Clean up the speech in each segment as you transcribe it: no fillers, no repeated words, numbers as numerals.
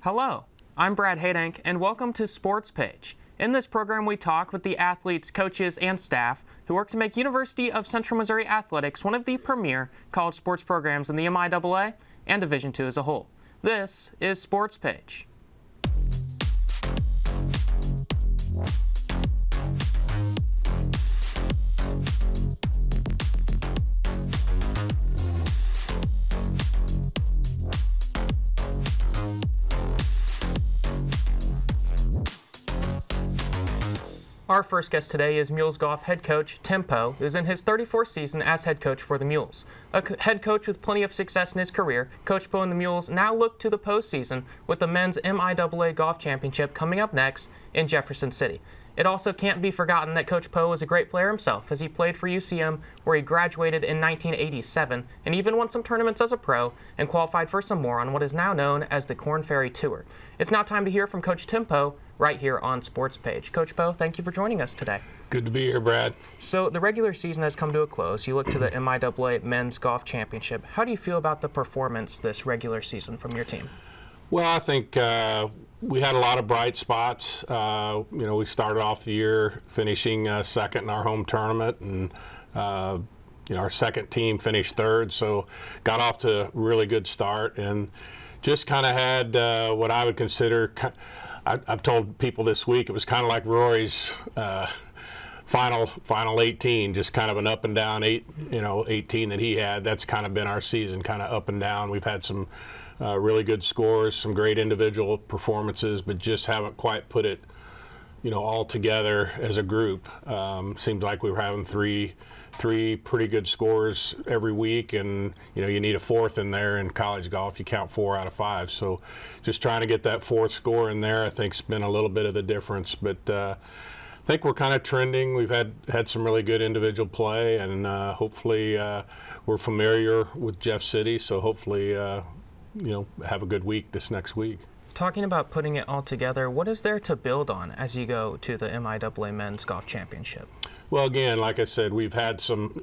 Hello, I'm Brad Hadank, and welcome to Sportspage. In this program, we talk with the athletes, coaches, and staff who work to make University of Central Missouri Athletics one of the premier college sports programs in the MIAA and Division II as a whole. This is Sportspage. Our first guest today is Mules golf head coach Tim Poe, who is in his 34th season as head coach for the Mules. A head coach with plenty of success in his career, Coach Poe and the Mules now look to the postseason with the men's MIAA golf championship coming up next in Jefferson City. It also can't be forgotten that Coach Poe was a great player himself, as he played for UCM, where he graduated in 1987 and even won some tournaments as a pro and qualified for some more on what is now known as the Korn Ferry Tour. It's now time to hear from Coach Tim Poe right here on Sportspage. Coach Poe, thank you for joining us today. Good to be here, Brad. So the regular season has come to a close. You look to the MIAA Men's Golf Championship. How do you feel about the performance this regular season from your team? Well, I think we had a lot of bright spots. We started off the year finishing second in our home tournament, and our second team finished third, so got off to a really good start and just kind of had what I would consider, I've told people this week, it was kind of like Rory's final 18, just kind of an up and down 18 that he had. That's kind of been our season, kind of up and down. We've had some really good scores, some great individual performances, but just haven't quite put it, all together as a group. Seems like we were having three pretty good scores every week, and you need a fourth in there. In college golf, you count 4 out of 5. So just trying to get that fourth score in there, I think, has been a little bit of the difference. But I think we're kind of trending. We've had some really good individual play, and hopefully we're familiar with Jeff City, so hopefully have a good week this next week. Talking about putting it all together, what is there to build on as you go to the MIAA Men's Golf Championship? Well, again, like I said, we've had some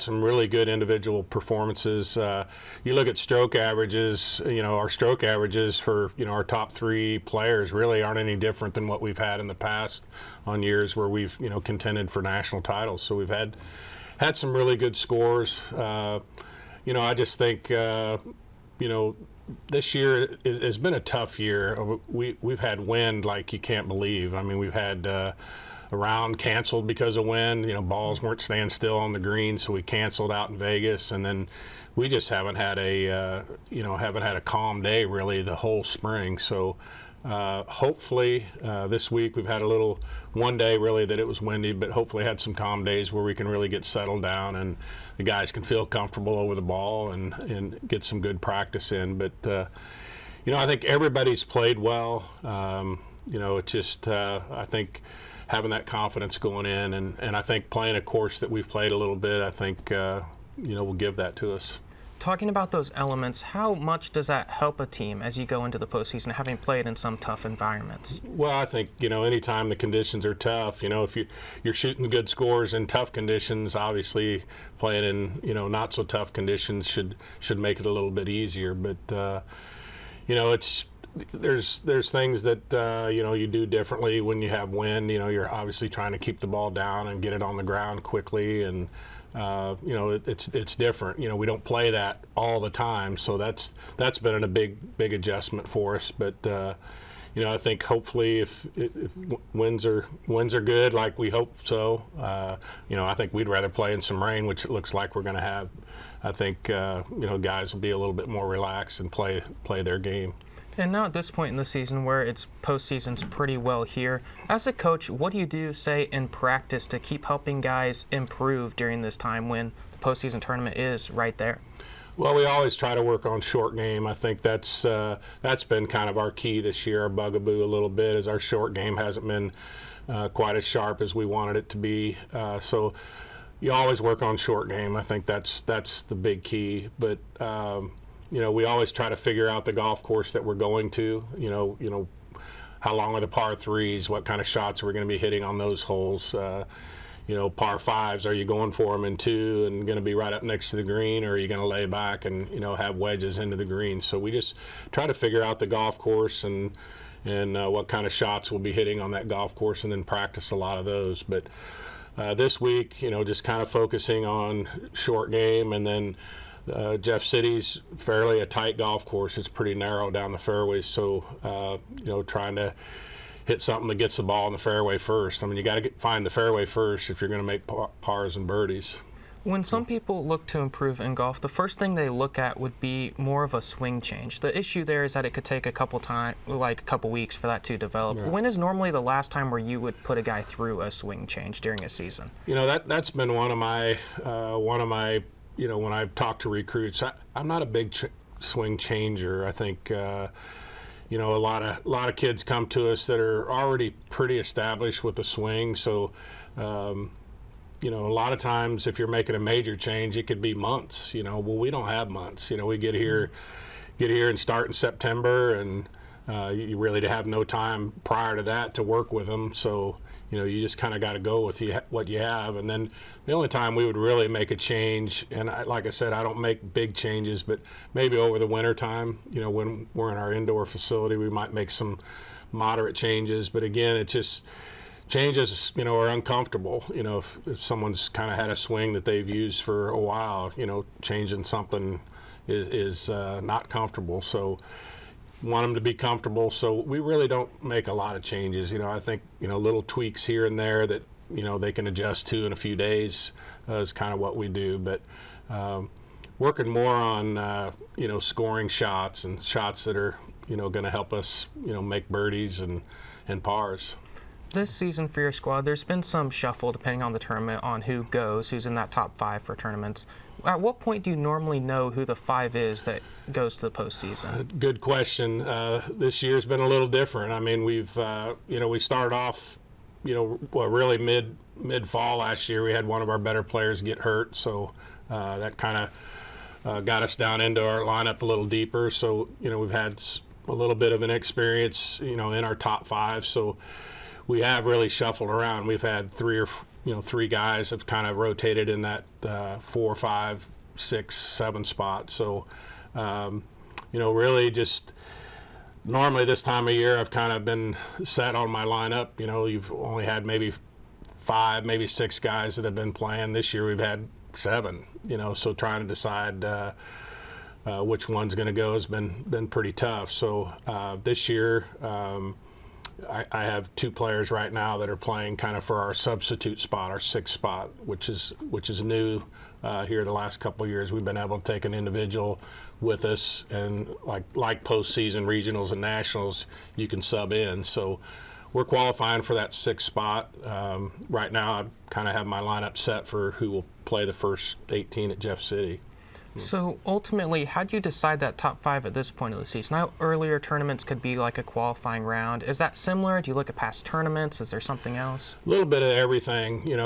really good individual performances. You look at stroke averages. Our stroke averages for our top 3 players really aren't any different than what we've had in the past on years where we've contended for national titles. So we've had some really good scores. I just think this year has been a tough year. We've had wind like you can't believe. I mean, we've had a round canceled because of wind. Balls weren't staying still on the green, so we canceled out in Vegas, and then we just haven't had a calm day really the whole spring. So hopefully this week we've had one day really that it was windy, but hopefully had some calm days where we can really get settled down and the guys can feel comfortable over the ball and get some good practice in. But I think everybody's played well. It's just I think having that confidence going in, and I think playing a course that we've played a little bit, I think will give that to us. Talking about those elements, how much does that help a team as you go into the postseason, having played in some tough environments? Well, I think anytime the conditions are tough, if you're shooting good scores in tough conditions, obviously playing in not so tough conditions should make it a little bit easier. But there's things that you do differently when you have wind. You're obviously trying to keep the ball down and get it on the ground quickly, and it's different. We don't play that all the time, so that's been a big adjustment for us. But I think hopefully if winds are good, like we hope so, I think we'd rather play in some rain, which it looks like we're going to have. I think guys will be a little bit more relaxed and play their game. And now at this point in the season where it's postseason's pretty well here, as a coach, what do you do, say, in practice to keep helping guys improve during this time when the postseason tournament is right there? Well, we always try to work on short game. I think that's been kind of our key this year, our bugaboo a little bit, as our short game hasn't been quite as sharp as we wanted it to be. So you always work on short game. I think that's the big key. But we always try to figure out the golf course that we're going to. How long are the par 3s? What kind of shots are we going to be hitting on those holes? par fives. Are you going for them in 2 and going to be right up next to the green, or are you going to lay back and have wedges into the green? So we just try to figure out the golf course and what kind of shots we'll be hitting on that golf course, and then practice a lot of those. But this week, just kind of focusing on short game, and then Jeff City's fairly a tight golf course. It's pretty narrow down the fairways, so trying to hit something that gets the ball in the fairway first. I mean, you got to find the fairway first if you're going to make pars and birdies. When some people look to improve in golf, the first thing they look at would be more of a swing change. The issue there is that it could take a couple weeks for that to develop. Yeah. When is normally the last time where you would put a guy through a swing change during a season? That's been one of my when I've talked to recruits, I'm not a big swing changer. I think a lot of kids come to us that are already pretty established with the swing. So a lot of times if you're making a major change, it could be months. Well, we don't have months. We get here and start in September, and you really have no time prior to that to work with them. So you just kind of got to go with what you have. And then the only time we would really make a change, and like I said, I don't make big changes, but maybe over the winter time, when we're in our indoor facility, we might make some moderate changes. But again, it's just changes, are uncomfortable. If someone's kind of had a swing that they've used for a while, changing something is not comfortable. So want them to be comfortable. So we really don't make a lot of changes. I think, little tweaks here and there that, they can adjust to in a few days is kind of what we do. But working more on, scoring shots and shots that are, going to help us, make birdies and pars. This season for your squad, there's been some shuffle depending on the tournament on who's in that top 5 for tournaments. At what point do you normally know who the 5 is that goes to the postseason? Good question. This year's been a little different. I mean, we've we started off, really mid-fall last year. We had one of our better players get hurt, so that kind of got us down into our lineup a little deeper. So we've had a little bit of an experience, in our top 5. So we have really shuffled around. We've had 3 guys have kind of rotated in that 4, 5, 6, 7 spot. So, really just normally this time of year I've kind of been set on my lineup. You've only had maybe 5, maybe 6 guys that have been playing. This year we've had 7. So trying to decide which one's going to go has been pretty tough. So this year. I have 2 players right now that are playing kind of for our substitute spot, our 6th spot, which is new here the last couple of years. We've been able to take an individual with us, and like postseason regionals and nationals, you can sub in. So we're qualifying for that 6th spot. Right now, I kind of have my lineup set for who will play the first 18 at Jeff City. So ultimately, how do you decide that top 5 at this point of the season? Now, earlier tournaments could be like a qualifying round. Is that similar? Do you look at past tournaments? Is there something else? A little bit of everything. You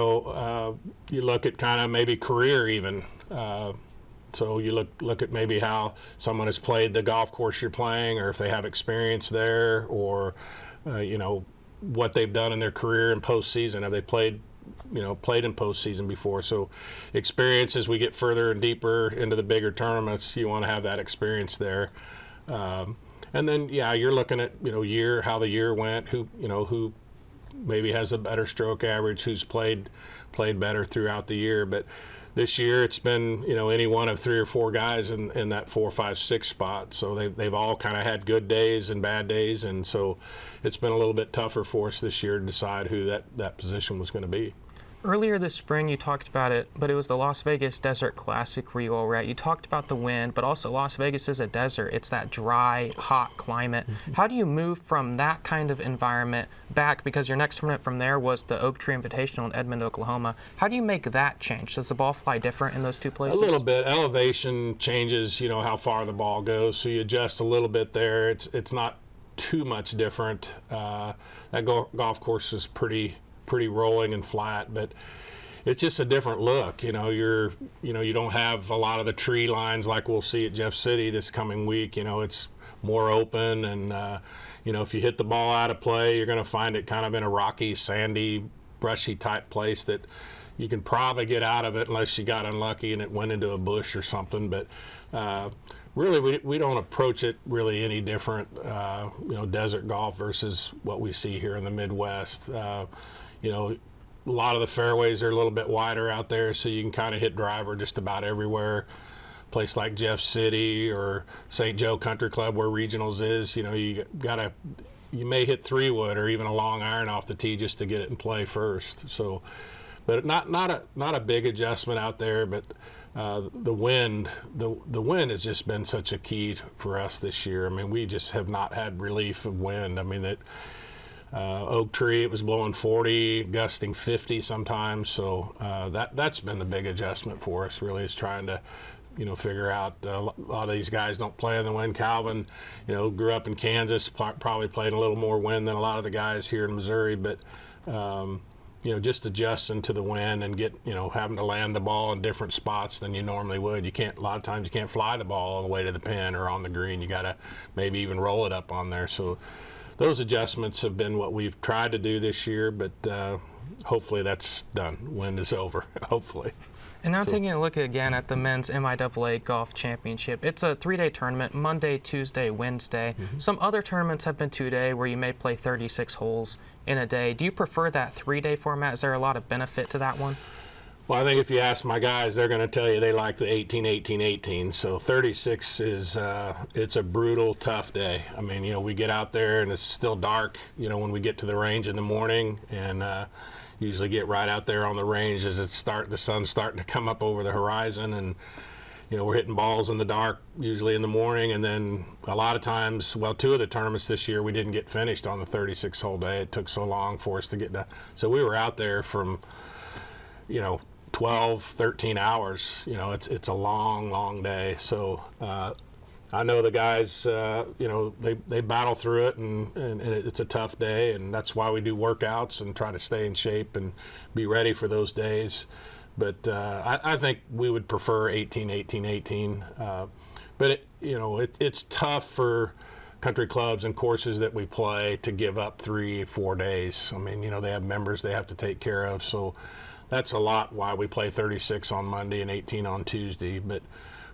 look at kind of maybe career even. So you look at maybe how someone has played the golf course you're playing, or if they have experience there, or what they've done in their career in postseason. Have they played in postseason before? So experience, as we get further and deeper into the bigger tournaments, you want to have that experience there. And then, you're looking at, how the year went, who maybe has a better stroke average, who's played better throughout the year. But this year it's been, any one of 3 or 4 guys in that 4, 5, 6 spot. So they've all kind of had good days and bad days. And so it's been a little bit tougher for us this year to decide who that position was going to be. Earlier this spring, you talked about it, but it was the Las Vegas Desert Classic where you all were at. You talked about the wind, but also Las Vegas is a desert. It's that dry, hot climate. How do you move from that kind of environment back, because your next tournament from there was the Oak Tree Invitational in Edmond, Oklahoma. How do you make that change? Does the ball fly different in those 2 places? A little bit. Elevation changes, how far the ball goes, so you adjust a little bit there. It's not too much different. That golf course is pretty rolling and flat, but it's just a different look. You don't have a lot of the tree lines like we'll see at Jeff City this coming week. It's more open, and if you hit the ball out of play, you're going to find it kind of in a rocky, sandy brushy type place that you can probably get out of it unless you got unlucky and it went into a bush or something. But really, we don't approach it really any different, desert golf versus what we see here in the Midwest. A lot of the fairways are a little bit wider out there, so you can kind of hit driver just about everywhere. Place like Jeff City or St. Joe Country Club where regionals is, you may hit 3-wood or even a long iron off the tee just to get it in play first. So, but not a big adjustment out there. But the wind has just been such a key for us this year. I mean, we just have not had relief of wind. I mean, Oak Tree, it was blowing 40, gusting 50 sometimes. So that's been the big adjustment for us. Really, is trying to figure out. A lot of these guys don't play in the wind. Calvin, grew up in Kansas, probably played a little more wind than a lot of the guys here in Missouri. But just adjusting to the wind and having to land the ball in different spots than you normally would. A lot of times you can't fly the ball all the way to the pin or on the green. You got to maybe even roll it up on there. So those adjustments have been what we've tried to do this year, but hopefully that's done. Wind is over, hopefully. And now taking a look again at the men's MIAA Golf Championship. It's a 3-day tournament, Monday, Tuesday, Wednesday. Mm-hmm. Some other tournaments have been 2-day where you may play 36 holes in a day. Do you prefer that 3-day format? Is there a lot of benefit to that one? Well, I think if you ask my guys, they're going to tell you they like the 18, 18, 18. So 36 is it's a brutal, tough day. I mean, we get out there and it's still dark, when we get to the range in the morning, and usually get right out there on the range as the sun's starting to come up over the horizon, and we're hitting balls in the dark usually in the morning. And then a lot of times, 2 of the tournaments this year we didn't get finished on the 36 hole day. It took so long for us to get to, so we were out there from 12, 13 hours. It's a long day. So I know the guys, they battle through it, and it's a tough day, and that's why we do workouts and try to stay in shape and be ready for those days. But I think we would prefer 18, 18, 18. But it's tough for country clubs and courses that we play to give up 3-4 days. I mean, they have members they have to take care of, so that's a lot why we play 36 on Monday and 18 on Tuesday. But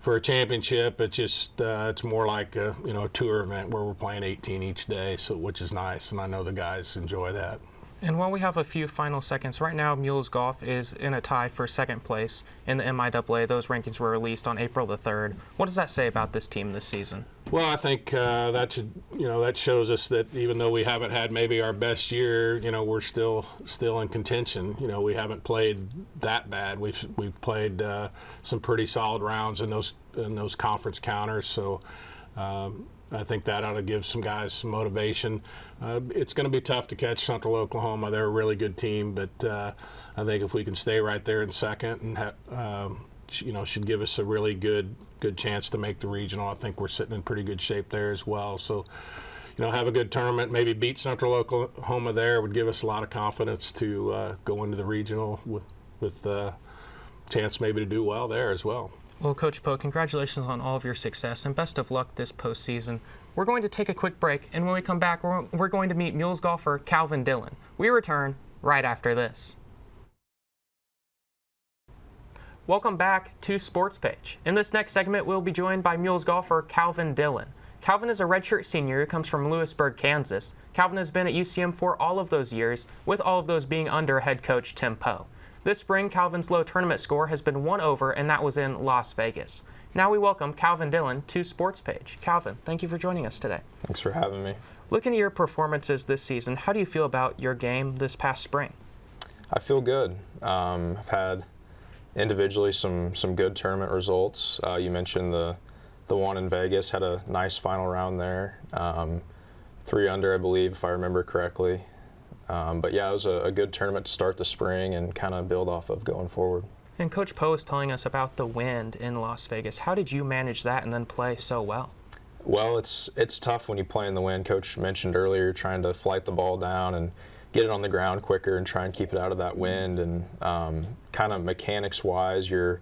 for a championship, it's more like a tour event where we're playing 18 each day, so which is nice, and I know the guys enjoy that. And while we have a few final seconds, right now Mules Golf is in a tie for second place in the MIAA. Those rankings were released on April the 3rd. What does that say about this team this season? Well, I think that shows us that even though we haven't had maybe our best year, we're still in contention. We haven't played that bad. We've played some pretty solid rounds in those conference counters. So I think that ought to give some guys some motivation. It's going to be tough to catch Central Oklahoma. They're a really good team, but I think if we can stay right there in second and should give us a really good chance to make the regional. I think we're sitting in pretty good shape there as well. So, have a good tournament, maybe beat Central Oklahoma there would give us a lot of confidence to go into the regional with a chance maybe to do well there as well. Well, Coach Poe, congratulations on all of your success and best of luck this postseason. We're going to take a quick break, and when we come back, we're going to meet Mules golfer Calvin Dillon. We return right after this. Welcome back to Sportspage. In this next segment, we'll be joined by Mules golfer Calvin Dillon. Calvin is a redshirt senior who comes from Lewisburg, Kansas. Calvin has been at UCM for all of those years, with all of those being under head coach Tim Poe. This spring, Calvin's low tournament score has been 1 over, and that was in Las Vegas. Now we welcome Calvin Dillon to Sportspage. Calvin, thank you for joining us today. Thanks for having me. Looking at your performances this season, how do you feel about your game this past spring? I feel good. I've had individually some good tournament results. You mentioned the one in Vegas, had a nice final round there. 3 under, I believe, if I remember correctly. But yeah, it was a good tournament to start the spring and kind of build off of going forward. And Coach Poe was telling us about the wind in Las Vegas. How did you manage that and then play so well? Well, it's tough when you play in the wind. Coach mentioned earlier trying to flight the ball down and get it on the ground quicker and try and keep it out of that wind. And kind of mechanics-wise, you're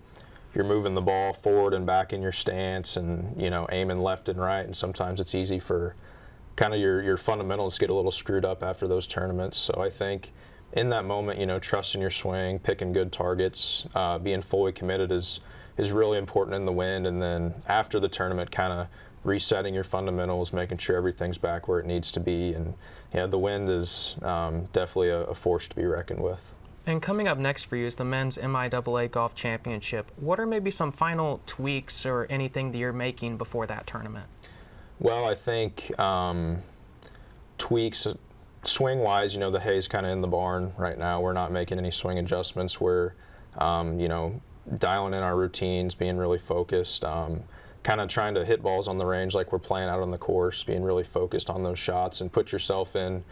moving the ball forward and back in your stance and, aiming left and right. And sometimes it's easy for kind of your fundamentals get a little screwed up after those tournaments. So I think in that moment, trusting your swing, picking good targets, being fully committed is really important in the wind. And then after the tournament, kind of resetting your fundamentals, making sure everything's back where it needs to be. And yeah, the wind is definitely a force to be reckoned with. And coming up next for you is the Men's MIAA Golf Championship. What are maybe some final tweaks or anything that you're making before that tournament? Well, I think tweaks, swing-wise, the hay's kind of in the barn right now. We're not making any swing adjustments. We're, dialing in our routines, being really focused, kind of trying to hit balls on the range like we're playing out on the course, being really focused on those shots and put yourself in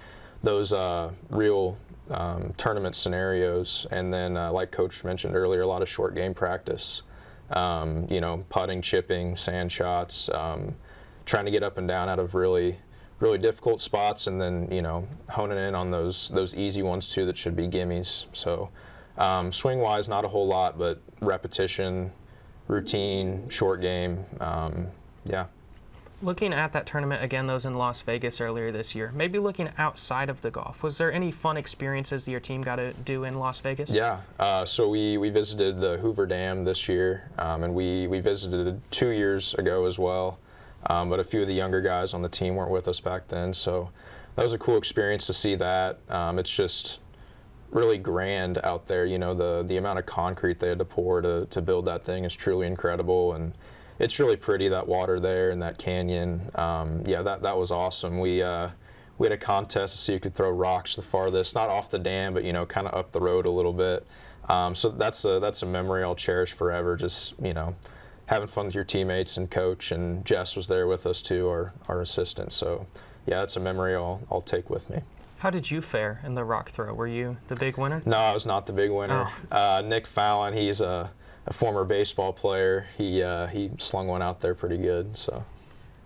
those real tournament scenarios. And then, like Coach mentioned earlier, a lot of short game practice, putting, chipping, sand shots, trying to get up and down out of really difficult spots, and then honing in on those easy ones too that should be gimmies. So swing wise, not a whole lot, but repetition, routine, short game, yeah. Looking at that tournament again, those in Las Vegas earlier this year, maybe looking outside of the golf, was there any fun experiences that your team got to do in Las Vegas? Yeah, so we visited the Hoover Dam this year, and we visited it 2 years ago as well, but a few of the younger guys on the team weren't with us back then, so that was a cool experience to see that. It's just really grand out there, the amount of concrete they had to pour to build that thing is truly incredible, and it's really pretty, that water there and that canyon. Yeah, that was awesome. We had a contest to see who could throw rocks the farthest, not off the dam, but kind of up the road a little bit. So that's a memory I'll cherish forever. Just having fun with your teammates and coach, and Jess was there with us too, our assistant. So yeah, that's a memory I'll take with me. How did you fare in the rock throw? Were you the big winner? No, I was not the big winner. Oh. Nick Fallon, he's a former baseball player. He slung one out there pretty good.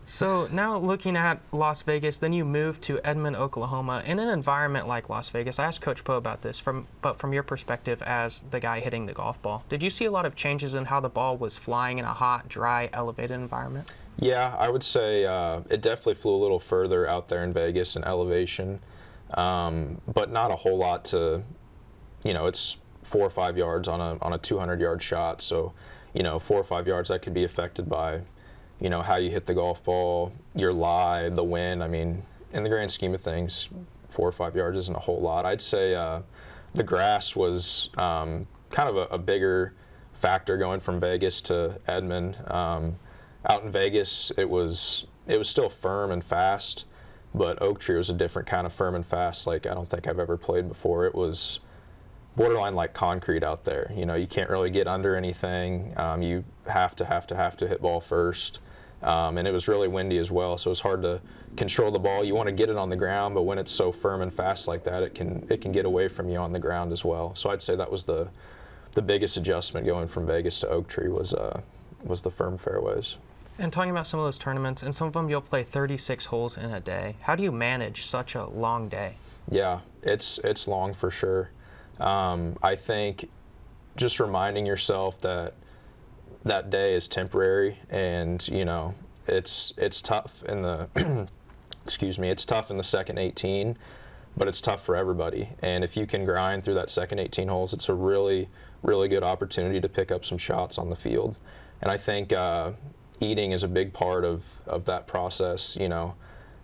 So now looking at Las Vegas, then you moved to Edmond, Oklahoma. In an environment like Las Vegas, I asked Coach Poe about this, but from your perspective as the guy hitting the golf ball, did you see a lot of changes in how the ball was flying in a hot, dry, elevated environment? Yeah, I would say it definitely flew a little further out there in Vegas in elevation, but not a whole lot to, it's 4 or 5 yards on a 200-yard shot. So, 4 or 5 yards that could be affected by, how you hit the golf ball, your lie, the wind. I mean, in the grand scheme of things, 4 or 5 yards isn't a whole lot. I'd say the grass was kind of a bigger factor going from Vegas to Edmond. Out in Vegas, it was still firm and fast, but Oak Tree was a different kind of firm and fast. Like, I don't think I've ever played before. It was borderline like concrete out there. You can't really get under anything. You have to hit ball first. And it was really windy as well, so it's hard to control the ball. You want to get it on the ground, but when it's so firm and fast like that, it can get away from you on the ground as well. So I'd say that was the biggest adjustment going from Vegas to Oak Tree was the firm fairways. And talking about some of those tournaments, and some of them you'll play 36 holes in a day. How do you manage such a long day? Yeah, it's long for sure. I think just reminding yourself that day is temporary, and it's tough in the it's tough in the second 18, but it's tough for everybody. And if you can grind through that second 18 holes, it's a really good opportunity to pick up some shots on the field. And I think eating is a big part of that process.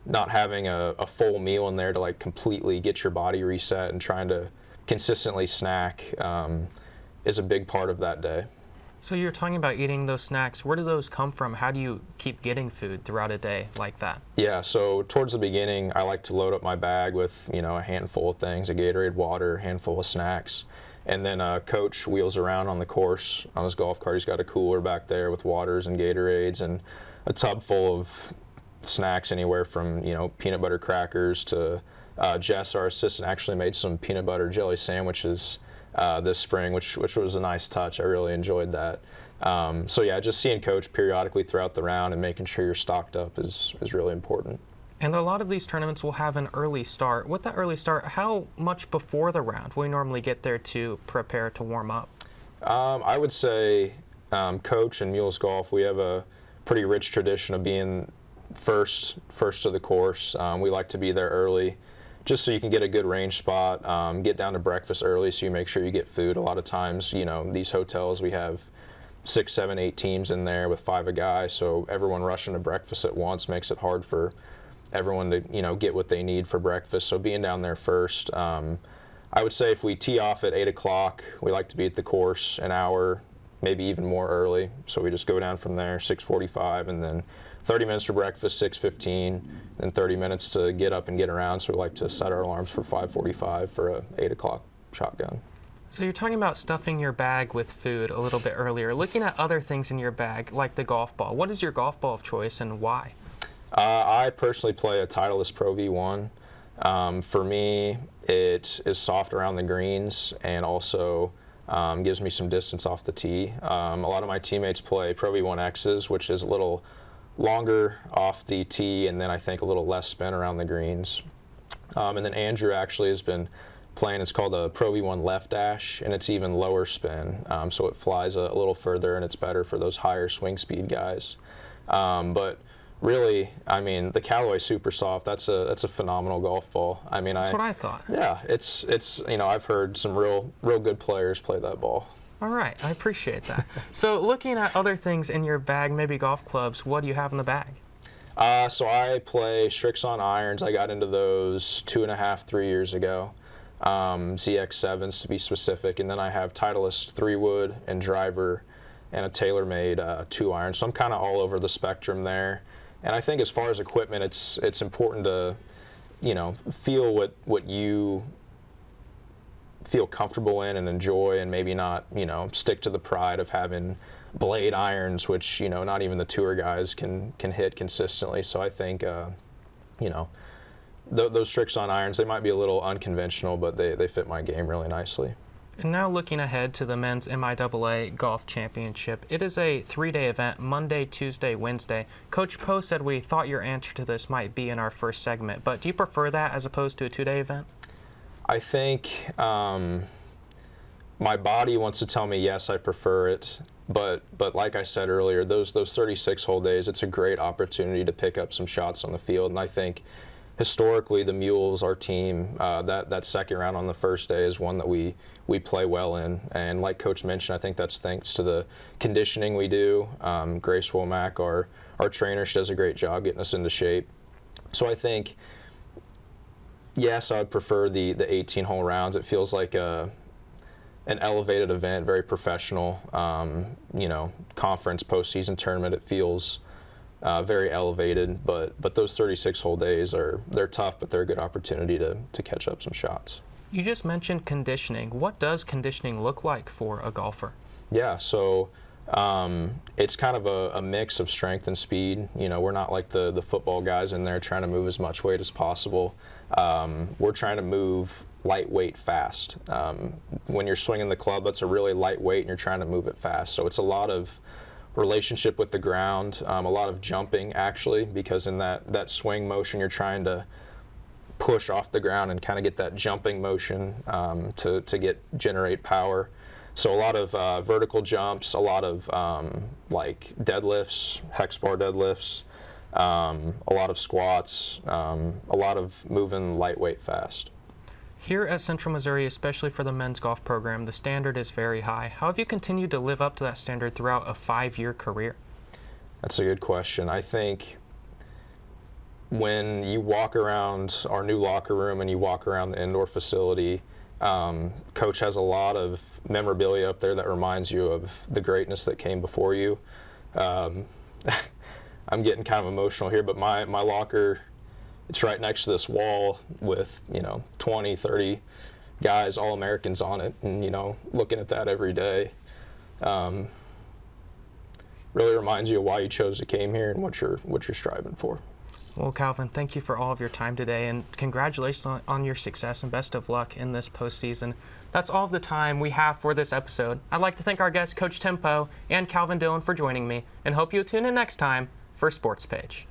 Not having a full meal in there to like completely get your body reset, and trying to consistently snack is a big part of that day. So you're talking about eating those snacks. Where do those come from? How do you keep getting food throughout a day like that? Yeah, so towards the beginning, I like to load up my bag with, a handful of things, a Gatorade, water, a handful of snacks. And then Coach wheels around on the course on his golf cart. He's got a cooler back there with waters and Gatorades and a tub full of snacks, anywhere from, peanut butter crackers to Jess, our assistant, actually made some peanut butter jelly sandwiches this spring, which was a nice touch. I really enjoyed that. So yeah, just seeing Coach periodically throughout the round and making sure you're stocked up is really important. And a lot of these tournaments will have an early start. With that early start, how much before the round will you normally get there to prepare to warm up? I would say Coach and Mules Golf, we have a pretty rich tradition of being first to the course. We like to be there early, just so you can get a good range spot, get down to breakfast early so you make sure you get food. A lot of times, you know, these hotels, we have 6, 7, 8 teams in there with 5 a guy, so everyone rushing to breakfast at once makes it hard for everyone to, you know, get what they need for breakfast. So being down there first, I would say if we tee off at 8 o'clock, we like to be at the course an hour, maybe even more early. So we just go down from there, 6:45, and then 30 minutes for breakfast, 6:15, and 30 minutes to get up and get around. So we like to set our alarms for 5:45 for a 8 o'clock shotgun. So you're talking about stuffing your bag with food a little bit earlier. Looking at other things in your bag, like the golf ball. What is your golf ball of choice and why? I personally play a Titleist Pro V1. For me, it is soft around the greens and also gives me some distance off the tee. A lot of my teammates play Pro V1Xs, which is a little longer off the tee and then I think a little less spin around the greens. And then Andrew actually has been playing, it's called a Pro V1 Left Dash, and it's even lower spin, so it flies a little further and it's better for those higher swing speed guys. But really, I mean, the Callaway Super Soft, that's a phenomenal golf ball. I mean, that's what I thought. Yeah, it's you know, I've heard some real good players play that ball. All right, I appreciate that. So looking at other things in your bag, maybe golf clubs, what do you have in the bag? So I play Strixon irons. I got into those 2.5, 3 years ago. ZX7s to be specific, and then I have Titleist 3-wood and driver and a TaylorMade 2-iron. So I'm kind of all over the spectrum there. And I think as far as equipment, it's important to, you know, feel what you feel comfortable in and enjoy, and maybe not, you know, stick to the pride of having blade irons, which, you know, not even the tour guys can hit consistently. So I think, you know, those Strixon irons, they might be a little unconventional, but they fit my game really nicely. And now looking ahead to the men's MIAA Golf Championship, it is a 3-day event, Monday, Tuesday, Wednesday. Coach Poe said we thought your answer to this might be in our first segment, but do you prefer that as opposed to a 2-day event? I think my body wants to tell me yes, I prefer it, but like I said earlier, those 36 hole days, it's a great opportunity to pick up some shots on the field, and I think historically the Mules, our team, that second round on the first day is one that we play well in, and like Coach mentioned, I think that's thanks to the conditioning we do. Grace Womack, our trainer, she does a great job getting us into shape. So I think, yes, I would prefer the 18-hole rounds. It feels like an elevated event, very professional. You know, conference, postseason tournament. It feels very elevated. But those 36-hole days they're tough, but they're a good opportunity to catch up some shots. You just mentioned conditioning. What does conditioning look like for a golfer? Yeah, so it's kind of a mix of strength and speed. You know, we're not like the football guys in there trying to move as much weight as possible. We're trying to move lightweight fast. When you're swinging the club, that's a really light weight and you're trying to move it fast. So it's a lot of relationship with the ground, a lot of jumping actually, because in that swing motion you're trying to push off the ground and kind of get that jumping motion to generate power. So a lot of vertical jumps, a lot of like deadlifts, hex bar deadlifts, a lot of squats, a lot of moving lightweight fast. Here at Central Missouri, especially for the men's golf program, the standard is very high. How have you continued to live up to that standard throughout a 5-year career? That's a good question. I think when you walk around our new locker room and you walk around the indoor facility, Coach has a lot of memorabilia up there that reminds you of the greatness that came before you. I'm getting kind of emotional here, but my locker, it's right next to this wall with, you know, 20, 30 guys, all Americans on it, and, you know, looking at that every day really reminds you of why you chose to came here and what you're striving for. Well, Calvin, thank you for all of your time today, and congratulations on your success and best of luck in this postseason. That's all of the time we have for this episode. I'd like to thank our guests, Coach Tim Poe and Calvin Dillon, for joining me, and hope you'll tune in next time for Sports Page.